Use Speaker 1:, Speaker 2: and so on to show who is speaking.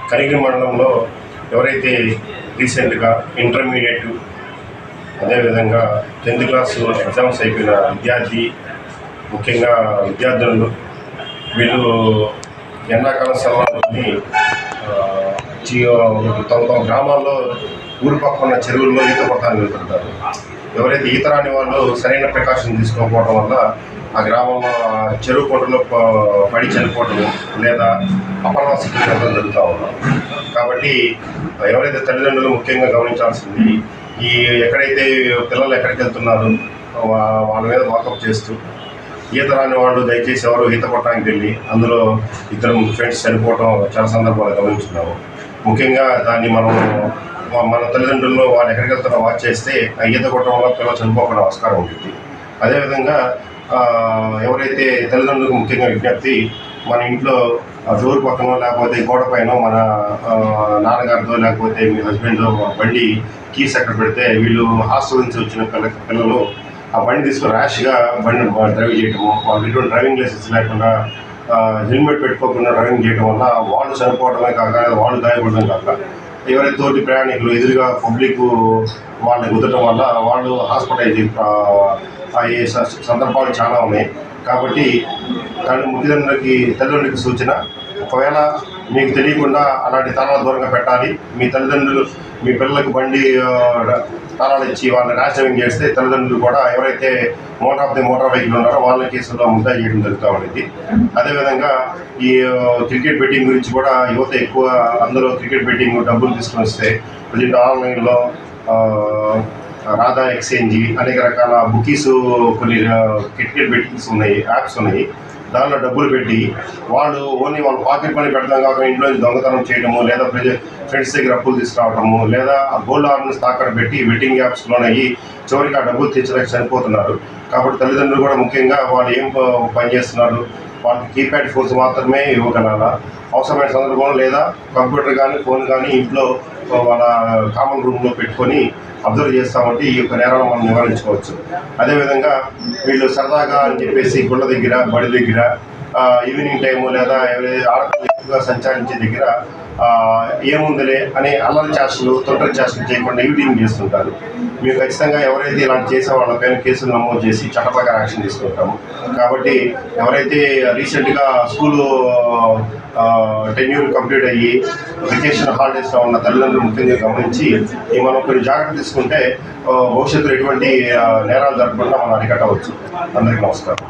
Speaker 1: కనిగిరి మండలంలో ఎవరైతే రీసెంట్గా ఇంటర్మీడియట్ అదేవిధంగా 10th క్లాసు ఎగ్జామ్స్ అయిపోయిన విద్యార్థి, ముఖ్యంగా విద్యార్థులు వీళ్ళు ఎండాకాలం సెలవులని తమ గ్రామాల్లో ఊరి పక్కన చెరువుల్లో ఈత కొట్టడానికి వెళ్తుంటారు. ఎవరైతే ఈత రాని వాళ్ళు సరైన ప్రికాషన్ తీసుకోకపోవడం వల్ల ఆ గ్రామంలో చెరువు కొండలో పడి చనిపోవడం లేదా అపరాస్థితి జరుగుతూ ఉన్నాం. కాబట్టి ఎవరైతే తల్లిదండ్రులు ముఖ్యంగా గమనించాల్సింది, ఈ ఎక్కడైతే పిల్లలు ఎక్కడికి వెళ్తున్నారు వాళ్ళ మీద వాకప్ చేస్తూ, ఈత రాని వాళ్ళు దయచేసి ఎవరు ఈత కొట్టడానికి వెళ్ళి అందులో ఇద్దరు ఫ్రెండ్స్ చనిపోవడం చాలా సందర్భాలు గమనించున్నాము. ముఖ్యంగా దాన్ని మన తల్లిదండ్రుల్లో వాళ్ళు ఎక్కడికి వెళ్తారో వాచ్ చేస్తే ఆ ఈత కొట్టడం వల్ల పిల్లలు చనిపోకుండా ఆస్కారం ఉంటుంది. అదేవిధంగా ఎవరైతే తల్లిదండ్రులకు ముఖ్యంగా విజ్ఞప్తి, మన ఇంట్లో డోర్ పక్కన లేకపోతే గోడ పైన మన నాన్నగారితో లేకపోతే మీ హస్బెండ్ బండి కీస్ అక్కడ పెడితే వీళ్ళు హాస్టల్ నుంచి వచ్చిన పిల్లలు ఆ బండి తీసుకుని ర్యాష్గా బండి డ్రైవ్ చేయటము, వాళ్ళు ఎటువంటి డ్రైవింగ్ లైసెన్స్ లేకుండా హెల్మెట్ పెట్టుకోకుండా డ్రైవింగ్ చేయడం వల్ల వాళ్ళు చనిపోవడమే కాక వాళ్ళు గాయపడడం కాక ఎవరైతే తోటి ప్రయాణికులు ఎదురుగా పబ్లిక్ వాళ్ళని కుదరడం వల్ల వాళ్ళు హాస్పిటలైజ్ అయ్యే సందర్భాలు చాలా ఉన్నాయి. కాబట్టి తల్లిదండ్రులకి సూచన, ఒకవేళ మీకు తెలియకుండా అలాంటి తాళాలు దూరంగా పెట్టాలి. మీ తల్లిదండ్రులు మీ పిల్లలకు బండి తాళాలు ఇచ్చి వాళ్ళని ర్యాషింగ్ చేస్తే తల్లిదండ్రులు కూడా ఎవరైతే మోటార్ వెహికల్ ఉన్నారో వాళ్ళ కేసుల్లో ముద్దాయి చేయడం జరుగుతూ ఉండేది. అదేవిధంగా ఈ క్రికెట్ బెట్టింగ్ గురించి కూడా యువత ఎక్కువ అందులో క్రికెట్ బెట్టింగ్ డబ్బులు తీసుకొని వస్తే ప్రజెంట్ ఆన్లైన్లో రాధా ఎక్స్చేంజ్ అనేక రకాల బుకీస్, కొన్ని క్రికెట్ బెట్టింగ్స్ ఉన్నాయి, యాప్స్ ఉన్నాయి. దానిలో డబ్బులు పెట్టి వాళ్ళు ఓన్లీ వాళ్ళ పాకెట్ మనీ పెడతాం కాక ఇంట్లో దొంగతనం చేయడము, లేదా ఫ్రెండ్స్ దగ్గర అప్పులు తీసుకురావడము, లేదా ఆ గోల్డ్ ఆర్నెస్ తాకట్టు పెట్టి బెట్టింగ్ యాప్స్లోనయ్యి చివరికి ఆ డబ్బులు తెచ్చలేక చనిపోతున్నారు. కాబట్టి తల్లిదండ్రులు కూడా ముఖ్యంగా వాళ్ళు ఏం పని చేస్తున్నారు, వాళ్ళకి కీప్యాడ్ ఫోన్స్ మాత్రమే ఇవ్వగలరా, అవసరమైన సందర్భంలో లేదా కంప్యూటర్ కానీ ఫోన్ కానీ ఇంట్లో వాళ్ళ కామన్ రూమ్లో పెట్టుకొని అబ్జర్వ్ చేస్తామంటే ఈ యొక్క నేరాలను మనం నివారించుకోవచ్చు. అదేవిధంగా వీళ్ళు సరదాగా అని చెప్పేసి గుళ్ళ దగ్గర, బడి దగ్గర, ఈవినింగ్ టైము లేదా ఆడపిల్లలు ఎక్కువగా సంచారించే దగ్గర ఏముందిలే అని అల్లరి చేష్టలు, తొందర చేష్టలు చేయకుండా ఈవినింగ్ చేస్తుంటారు. మేము ఖచ్చితంగా ఎవరైతే ఇలాంటి చేసే వాళ్ళపైన కేసులు నమోదు చేసి చట్టప్రకారం యాక్షన్ తీసుకుంటాము. కాబట్టి ఎవరైతే రీసెంట్గా స్కూలు టెన్యూర్ కంప్లీట్ అయ్యి వెకేషన్ హాలిడేస్లో ఉన్న తల్లిదండ్రులు ముఖ్యంగా గమనించి మనం కొన్ని జాగ్రత్తలు తీసుకుంటే భవిష్యత్తులో ఎటువంటి నేరాలు జరగకుండా మనం అరికట్టవచ్చు. అందరికీ నమస్కారం.